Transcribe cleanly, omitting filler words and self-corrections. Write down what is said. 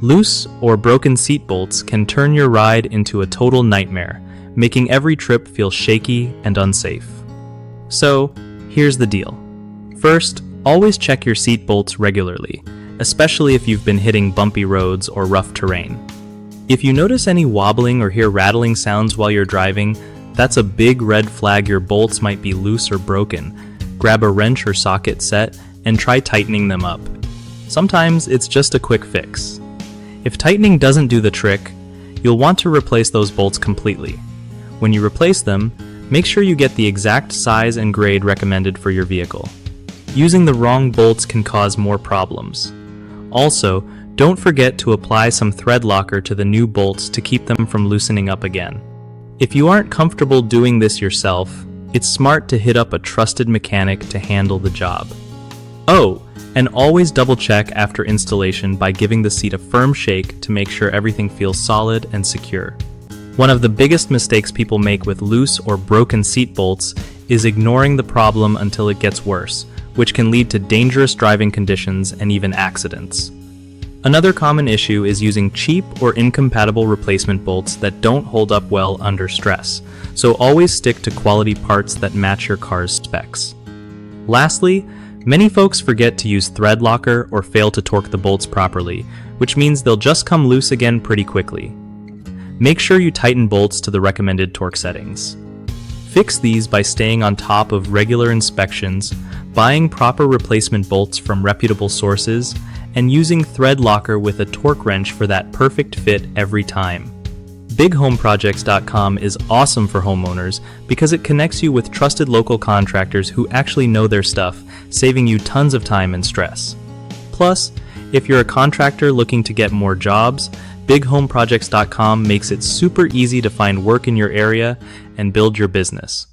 Loose or broken seat bolts can turn your ride into a total nightmare, making every trip feel shaky and unsafe. So, here's the deal. First, always check your seat bolts regularly, especially if you've been hitting bumpy roads or rough terrain. If you notice any wobbling or hear rattling sounds while you're driving, that's a big red flag your bolts might be loose or broken. Grab a wrench or socket set and try tightening them up. Sometimes it's just a quick fix. If tightening doesn't do the trick, you'll want to replace those bolts completely. When you replace them, make sure you get the exact size and grade recommended for your vehicle. Using the wrong bolts can cause more problems. Also, don't forget to apply some thread locker to the new bolts to keep them from loosening up again. If you aren't comfortable doing this yourself, it's smart to hit up a trusted mechanic to handle the job. Oh, and always double check after installation by giving the seat a firm shake to make sure everything feels solid and secure. One of the biggest mistakes people make with loose or broken seat bolts is ignoring the problem until it gets worse, which can lead to dangerous driving conditions and even accidents. Another common issue is using cheap or incompatible replacement bolts that don't hold up well under stress, so always stick to quality parts that match your car's specs. Lastly, many folks forget to use thread locker or fail to torque the bolts properly, which means they'll just come loose again pretty quickly. Make sure you tighten bolts to the recommended torque settings. Fix these by staying on top of regular inspections, buying proper replacement bolts from reputable sources, and using thread locker with a torque wrench for that perfect fit every time. BigHomeProjects.com is awesome for homeowners because it connects you with trusted local contractors who actually know their stuff, saving you tons of time and stress. Plus, if you're a contractor looking to get more jobs, BigHomeProjects.com makes it super easy to find work in your area and build your business.